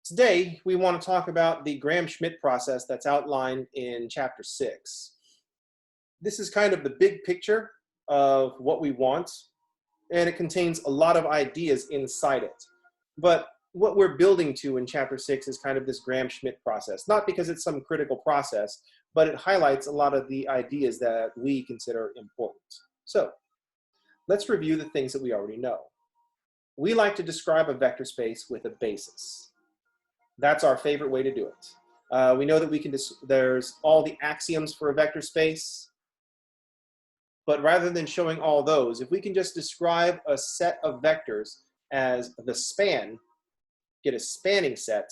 Today, we want to talk about the Graham-Schmidt process that's outlined in Chapter 6. This is kind of the big picture of what we want, and it contains a lot of ideas inside it. But what we're building to in Chapter 6 is kind of this Graham-Schmidt process, not because it's some critical process, but it highlights a lot of the ideas that we consider important. So, let's review the things that we already know. We like to describe a vector space with a basis. That's our favorite way to do it. We know that we can there's all the axioms for a vector space, but rather than showing all those, if we can just describe a set of vectors as the span, get a spanning set,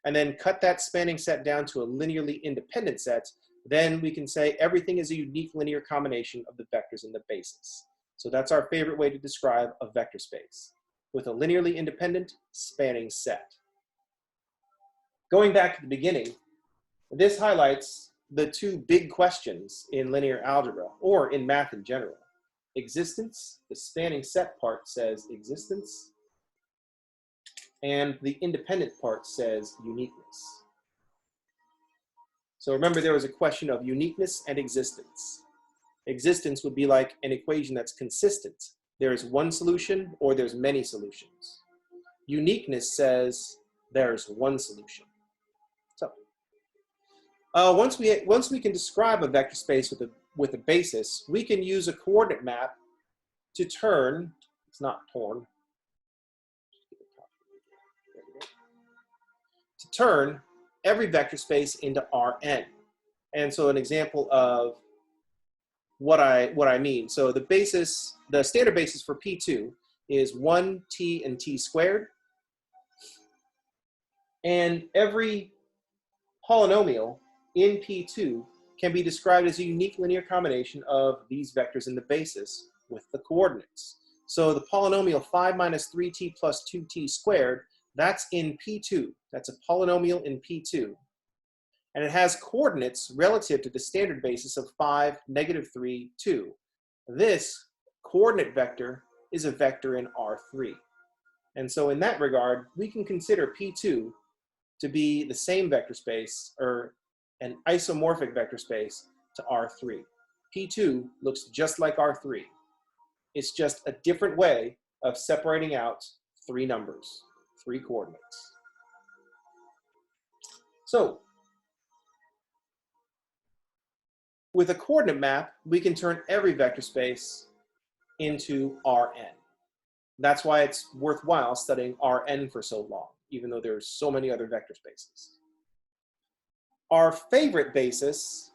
and then cut that spanning set down to a linearly independent set, then we can say everything is a unique linear combination of the vectors in the basis. So that's our favorite way to describe a vector space, with a linearly independent spanning set. Going back to the beginning, this highlights the two big questions in linear algebra, or in math in general. Existence, the spanning set part says existence, and the independent part says uniqueness. So remember, there was a question of uniqueness and existence. Existence would be like an equation that's consistent. There is one solution or there's many solutions. Uniqueness says there's one solution. Once we can describe a vector space with a basis, we can use a coordinate map to turn, it's not torn, to turn every vector space into Rn. And so an example of what I mean. So the standard basis for P2 is 1t and t squared. And every polynomial in P2 can be described as a unique linear combination of these vectors in the basis with the coordinates. So the polynomial 5 minus 3t plus 2t squared, that's in P2. That's a polynomial in P2. And it has coordinates relative to the standard basis of 5, negative 3, 2. This coordinate vector is a vector in R3. And so in that regard, we can consider P2 to be the same vector space, or an isomorphic vector space to R3. P2 looks just like R3. It's just a different way of separating out three numbers, three coordinates. So, with a coordinate map, we can turn every vector space into Rn. That's why it's worthwhile studying Rn for so long, even though there's so many other vector spaces. Our favorite basis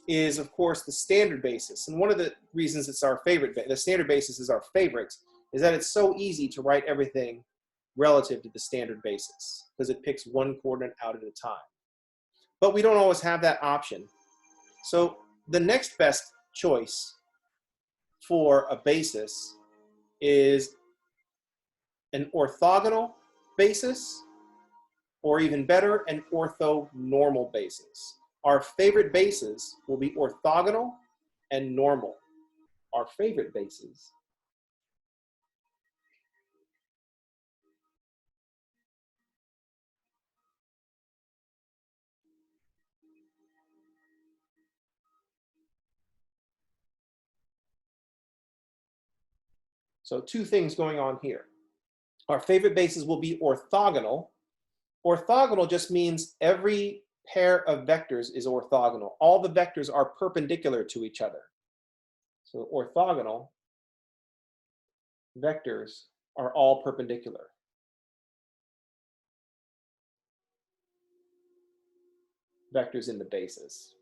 is, of course, the standard basis. And one of the reasons it's our favorite, the standard basis is our favorite, is that it's so easy to write everything relative to the standard basis, because it picks one coordinate out at a time. But we don't always have that option. So the next best choice for a basis is an orthogonal basis, or even better, an orthonormal basis. Our favorite bases will be orthogonal and normal. Our favorite bases. So two things going on here. Our favorite bases will be orthogonal. Orthogonal just means every pair of vectors is orthogonal. All the vectors are perpendicular to each other. So orthogonal vectors are all perpendicular. Vectors in the basis.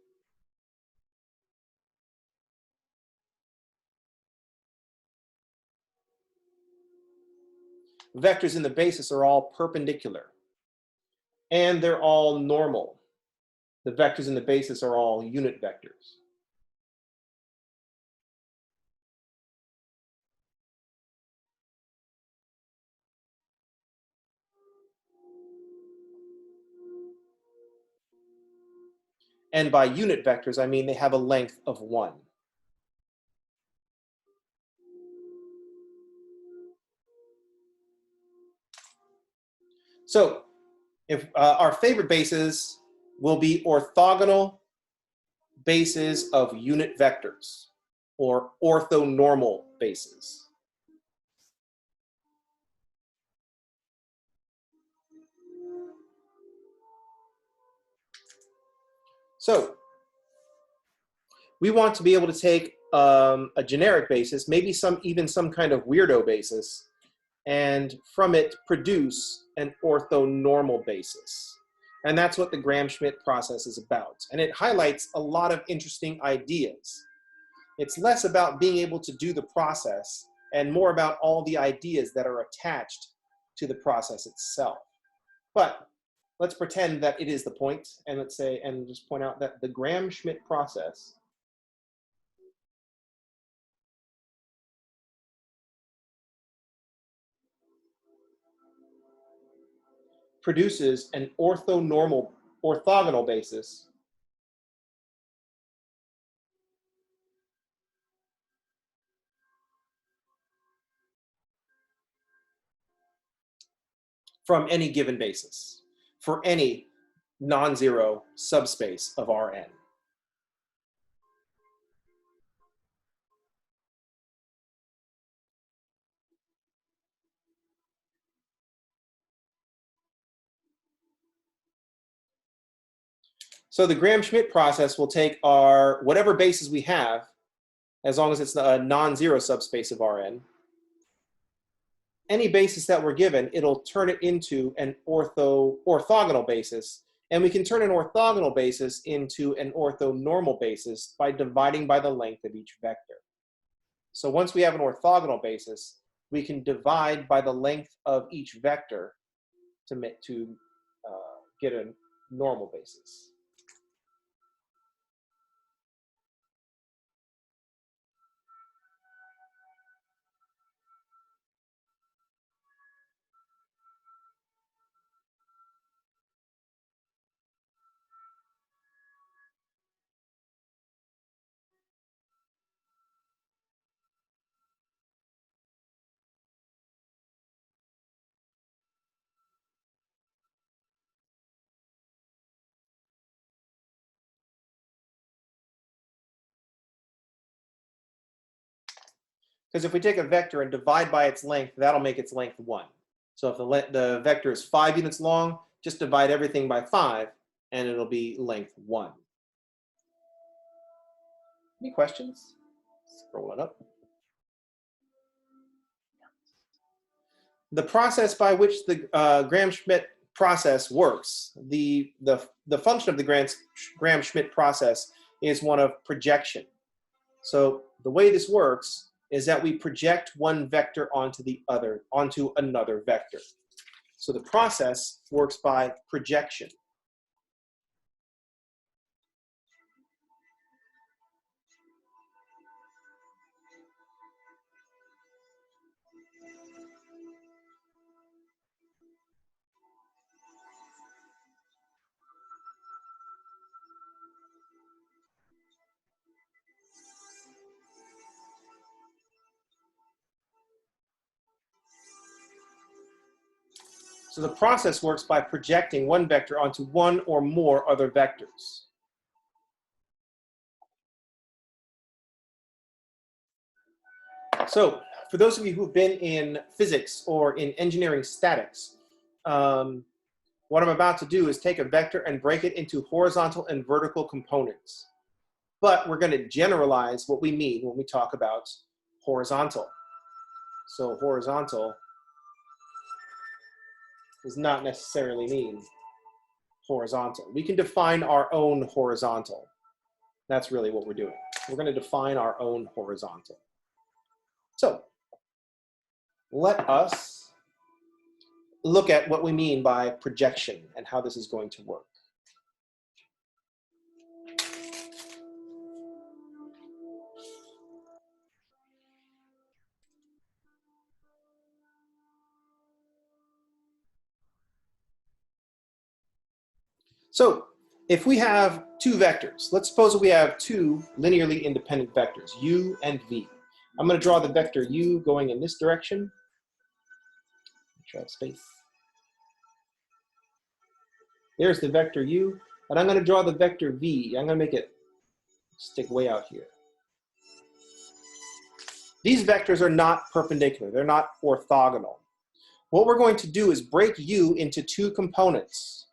Vectors in the basis are all perpendicular. And they're all normal. The vectors in the basis are all unit vectors. And by unit vectors, I mean they have a length of 1. So If our favorite bases will be orthogonal bases of unit vectors, or orthonormal bases. So we want to be able to take a generic basis, maybe even some kind of weirdo basis, and from it produce an orthonormal basis. And that's what the Gram-Schmidt process is about. And it highlights a lot of interesting ideas. It's less about being able to do the process and more about all the ideas that are attached to the process itself. But let's pretend that it is the point, and let's say, and just point out that the Gram-Schmidt process produces an orthogonal basis from any given basis for any non-zero subspace of Rn. So the Gram-Schmidt process will take our whatever basis we have, as long as it's a non-zero subspace of Rn. Any basis that we're given, it'll turn it into an orthogonal basis. And we can turn an orthogonal basis into an orthonormal basis by dividing by the length of each vector. So once we have an orthogonal basis, we can divide by the length of each vector to get a normal basis. Because if we take a vector and divide by its length, that'll make its length 1. So if the vector is 5 units long, just divide everything by 5, and it'll be length 1. Any questions? Scroll it up. The process by which the Gram-Schmidt process works, the function of the Gram-Schmidt process is one of projection. So the way this works is that we project one vector onto another vector. So the process works by projection. So the process works by projecting one vector onto one or more other vectors. So for those of you who've been in physics or in engineering statics, what I'm about to do is take a vector and break it into horizontal and vertical components. But we're going to generalize what we mean when we talk about horizontal. So horizontal does not necessarily mean horizontal. We can define our own horizontal. That's really what we're doing. We're going to define our own horizontal. So let us look at what we mean by projection and how this is going to work. So if we have two vectors, let's suppose that we have two linearly independent vectors, u and v. I'm going to draw the vector u going in this direction. Make sure I have space. There's the vector u, and I'm going to draw the vector v. I'm going to make it stick way out here. These vectors are not perpendicular. They're not orthogonal. What we're going to do is break u into two components,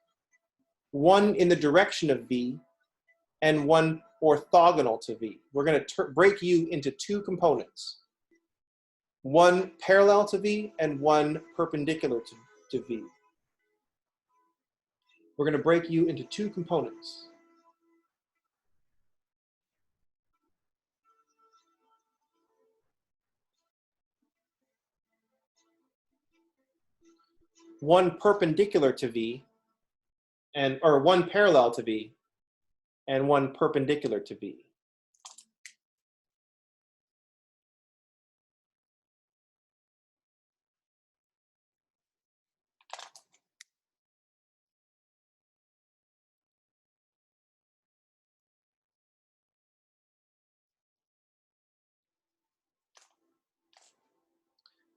one in the direction of v and one orthogonal to v. We're going to break u into two components, one parallel to v and one perpendicular to v. We're going to break u into two components. One perpendicular to v, or one parallel to v, and one perpendicular to v.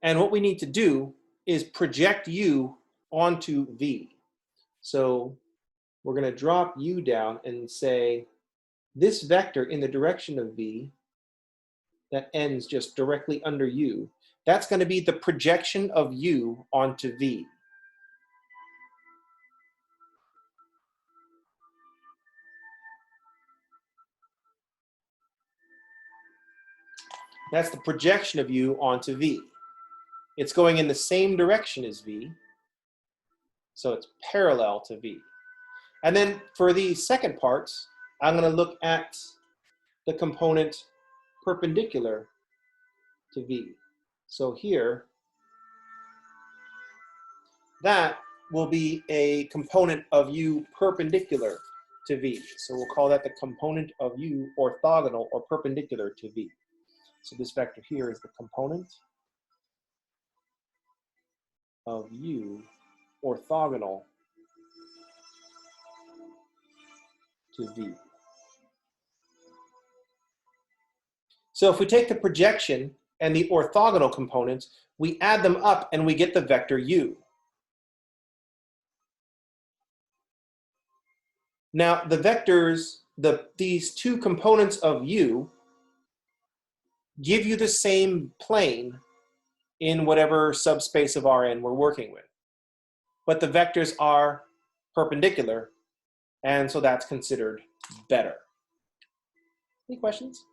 And what we need to do is project u onto v. So we're going to drop u down and say this vector in the direction of v that ends just directly under u, that's going to be the projection of u onto v. That's the projection of u onto v. It's going in the same direction as v, so it's parallel to v. And then for the second part, I'm going to look at the component perpendicular to v. So here, that will be a component of u perpendicular to v. So we'll call that the component of u orthogonal or perpendicular to v. So this vector here is the component of u orthogonal to v. So if we take the projection and the orthogonal components, we add them up and we get the vector u. Now the vectors, these two components of u give you the same plane in whatever subspace of Rn we're working with. But the vectors are perpendicular, and so that's considered better. Any questions?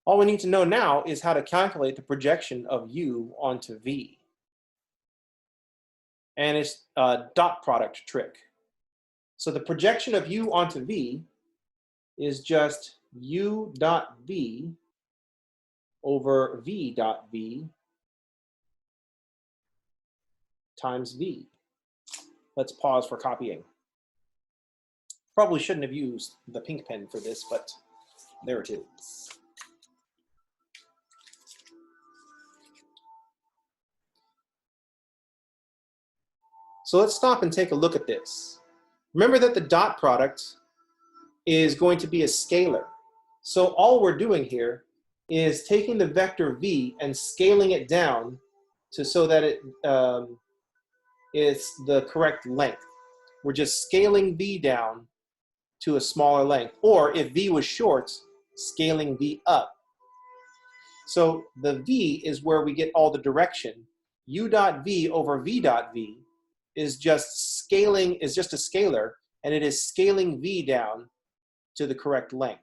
All we need to know now is how to calculate the projection of u onto v. And it's a dot product trick. So the projection of u onto v is just u dot v over v dot v times v. Let's pause for copying. Probably shouldn't have used the pink pen for this, but there it is. So let's stop and take a look at this. Remember that the dot product is going to be a scalar. So all we're doing here is taking the vector v and scaling it down so that it is the correct length. We're just scaling v down to a smaller length. Or if v was short, scaling v up. So the v is where we get all the direction. U dot v over v dot v is just a scalar, and it is scaling v down to the correct length.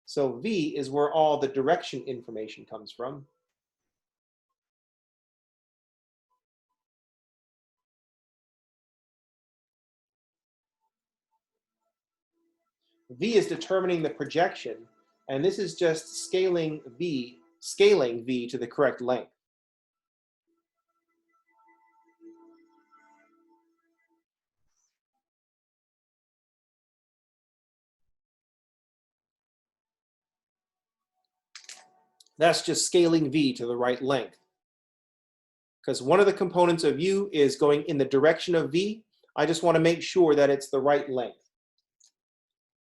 So v is where all the direction information comes from. V is determining the projection, and this is just scaling v to the correct length. That's just scaling v to the right length. Because one of the components of u is going in the direction of v, I just want to make sure that it's the right length.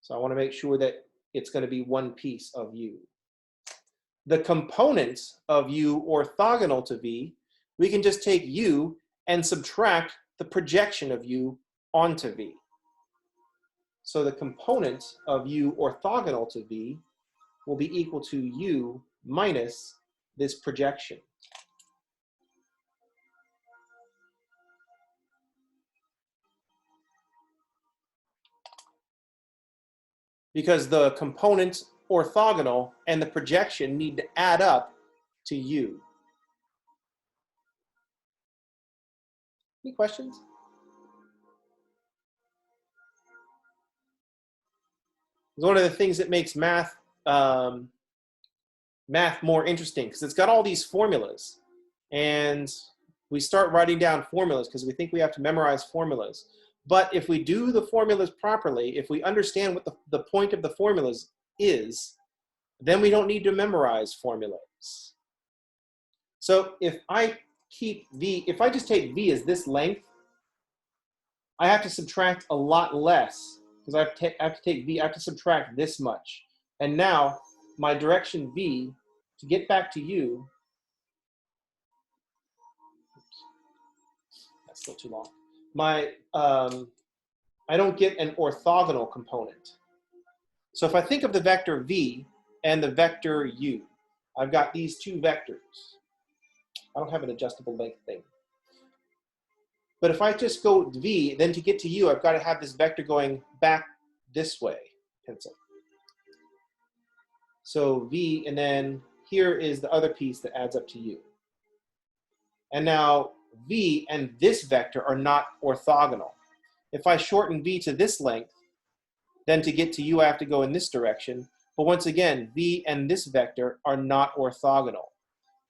So I want to make sure that it's going to be one piece of u. The components of u orthogonal to v, we can just take u and subtract the projection of u onto v. So the component of u orthogonal to v will be equal to u minus this projection. Because the component orthogonal and the projection need to add up to u. Any questions? It's one of the things that makes math more interesting, because it's got all these formulas, and we start writing down formulas because we think we have to memorize formulas. But if we do the formulas properly, if we understand what the point of the formulas is, then we don't need to memorize formulas. So if I keep v, if I just take v as this length, I have to subtract a lot less, because I have to take v, I have to subtract this much. And now my direction v, to get back to u, oops, that's still too long. I don't get an orthogonal component. So if I think of the vector v and the vector u, I've got these two vectors. I don't have an adjustable length thing. But if I just go v, then to get to u, I've got to have this vector going back this way, pencil. So v, and then here is the other piece that adds up to u. And now v and this vector are not orthogonal. If I shorten v to this length, then to get to u, I have to go in this direction. But once again, v and this vector are not orthogonal.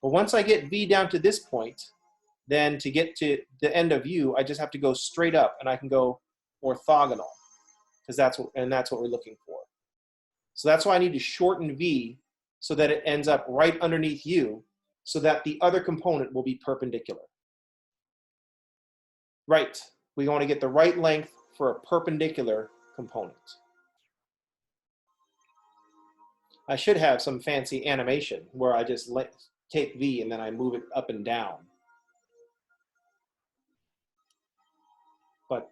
But once I get v down to this point, then to get to the end of u, I just have to go straight up, and I can go orthogonal, because that's what we're looking for. So that's why I need to shorten v so that it ends up right underneath u, so that the other component will be perpendicular. Right, we want to get the right length for a perpendicular component. I should have some fancy animation where I just take v and then I move it up and down. But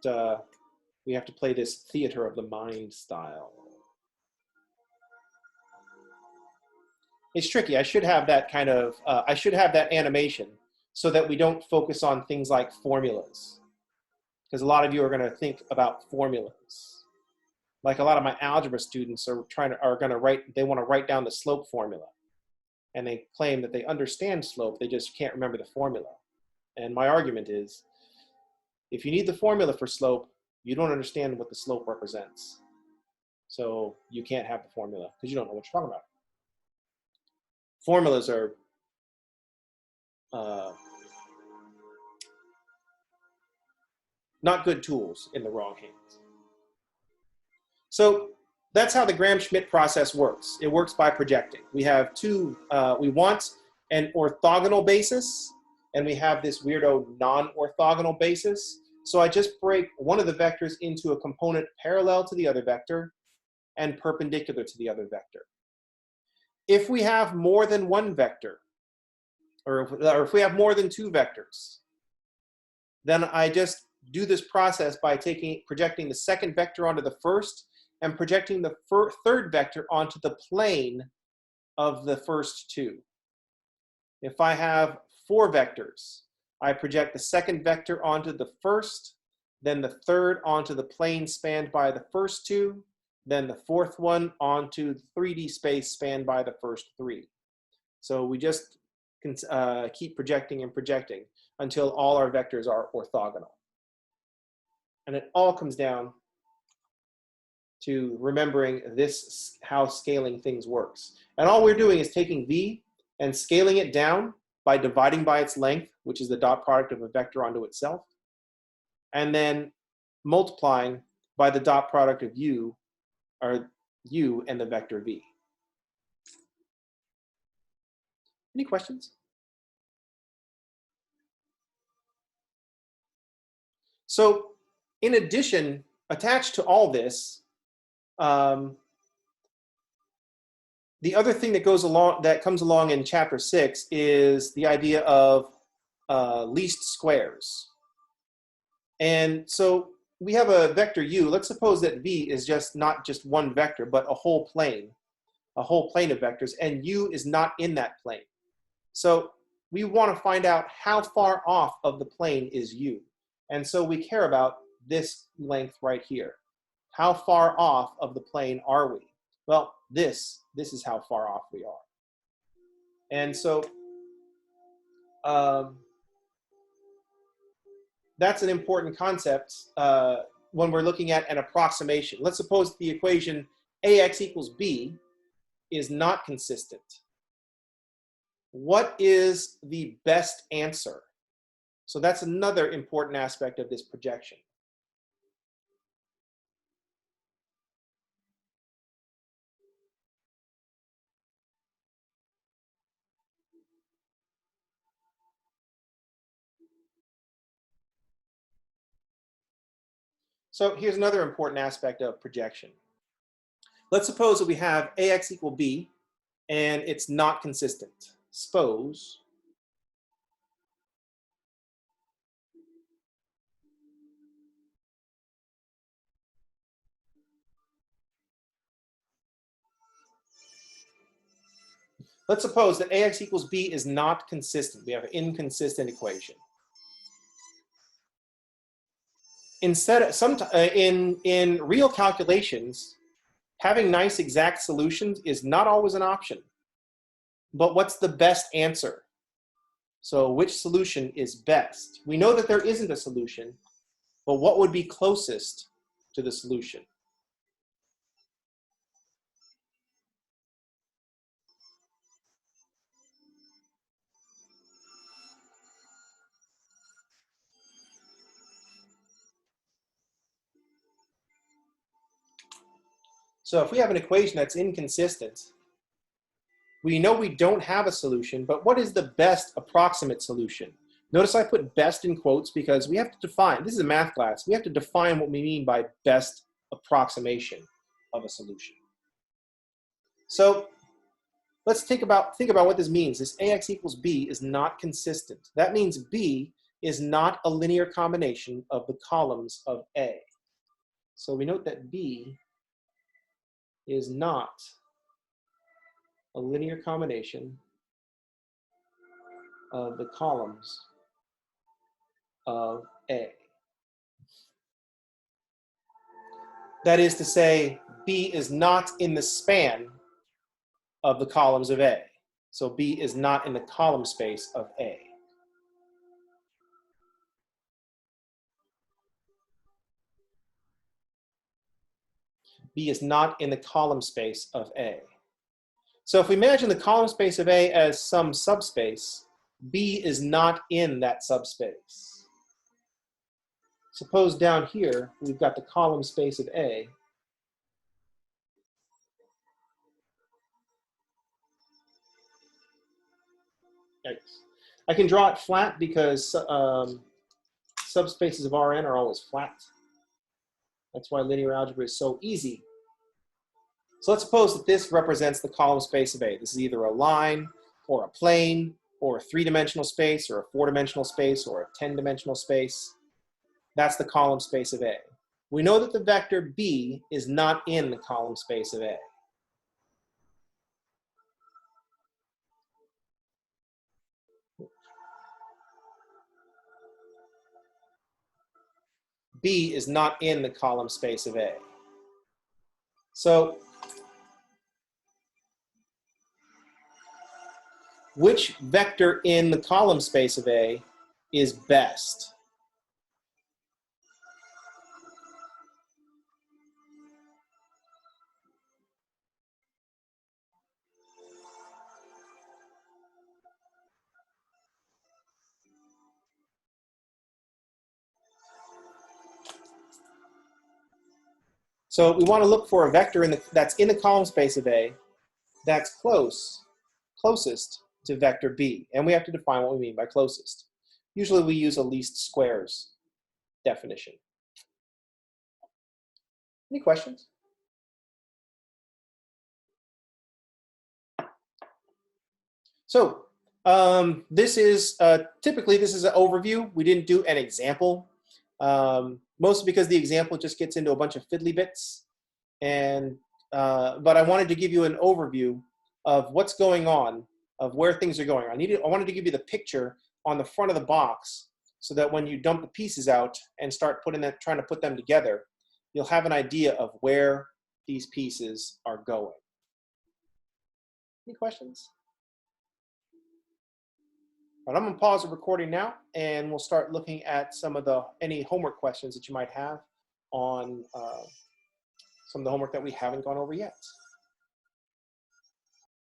we have to play this theater of the mind style. It's tricky. I should have that kind of, I should have that animation so that we don't focus on things like formulas. Because a lot of you are going to think about formulas. Like a lot of my algebra students are they want to write down the slope formula. And they claim that they understand slope, they just can't remember the formula. And my argument is, if you need the formula for slope, you don't understand what the slope represents. So you can't have the formula because you don't know what you're talking about. Formulas are not good tools in the wrong hands. So that's how the Gram-Schmidt process works. It works by projecting. We have we want an orthogonal basis, and we have this weirdo non-orthogonal basis. So I just break one of the vectors into a component parallel to the other vector and perpendicular to the other vector. If we have more than one vector, or if we have more than two vectors, then I just do this process by projecting the second vector onto the first and projecting the third vector onto the plane of the first two. If I have four vectors, I project the second vector onto the first, then the third onto the plane spanned by the first two, then the fourth one onto the 3D space spanned by the first three. So we just keep projecting and projecting until all our vectors are orthogonal. And it all comes down to remembering this, how scaling things works. And all we're doing is taking v and scaling it down by dividing by its length, which is the dot product of a vector onto itself, and then multiplying by the dot product of u, or u and the vector v. Any questions? So in addition, attached to all this, the other thing that comes along in chapter 6 is the idea of least squares. And so we have a vector u. Let's suppose that v is not just one vector, but a whole plane of vectors, and u is not in that plane. So we want to find out how far off of the plane is u. And so we care about this length right here. How far off of the plane are we? Well, this is how far off we are. And so that's an important concept when we're looking at an approximation. Let's suppose the equation ax equals b is not consistent. What is the best answer? So that's another important aspect of this projection. So here's another important aspect of projection. Let's suppose that we have ax equal b and it's not consistent. Suppose let's suppose that ax equals b is not consistent. We have an inconsistent equation. Instead of in real calculations, having nice exact solutions is not always an option. But what's the best answer? So which solution is best? We know that there isn't a solution, but what would be closest to the solution? So if we have an equation that's inconsistent, we know we don't have a solution, but what is the best approximate solution? Notice I put best in quotes because we have to define, this is a math class, we have to define what we mean by best approximation of a solution. So let's think about what this means. This ax equals b is not consistent. That means b is not a linear combination of the columns of A. So we note that b is not a linear combination of the columns of A. That is to say, b is not in the span of the columns of A. So b is not in the column space of A. B is not in the column space of A. So if we imagine the column space of A as some subspace, B is not in that subspace. Suppose down here, we've got the column space of A. I can draw it flat because subspaces of Rn are always flat. That's why linear algebra is so easy. So let's suppose that this represents the column space of A. This is either a line or a plane or a three-dimensional space or a four-dimensional space or a 10-dimensional space. That's the column space of A. We know that the vector B is not in the column space of A. B is not in the column space of A. So which vector in the column space of A is best? So we want to look for a vector that's in the column space of A that's closest to vector B. And we have to define what we mean by closest. Usually we use a least squares definition. Any questions? So This is typically this is an overview. We didn't do an example, mostly because the example just gets into a bunch of fiddly bits. And but I wanted to give you an overview of what's going on, of where things are going. I wanted to give you the picture on the front of the box, so that when you dump the pieces out and start trying to put them together, you'll have an idea of where these pieces are going. Any questions? All right, I'm gonna pause the recording now, and we'll start looking at some of any homework questions that you might have on some of the homework that we haven't gone over yet.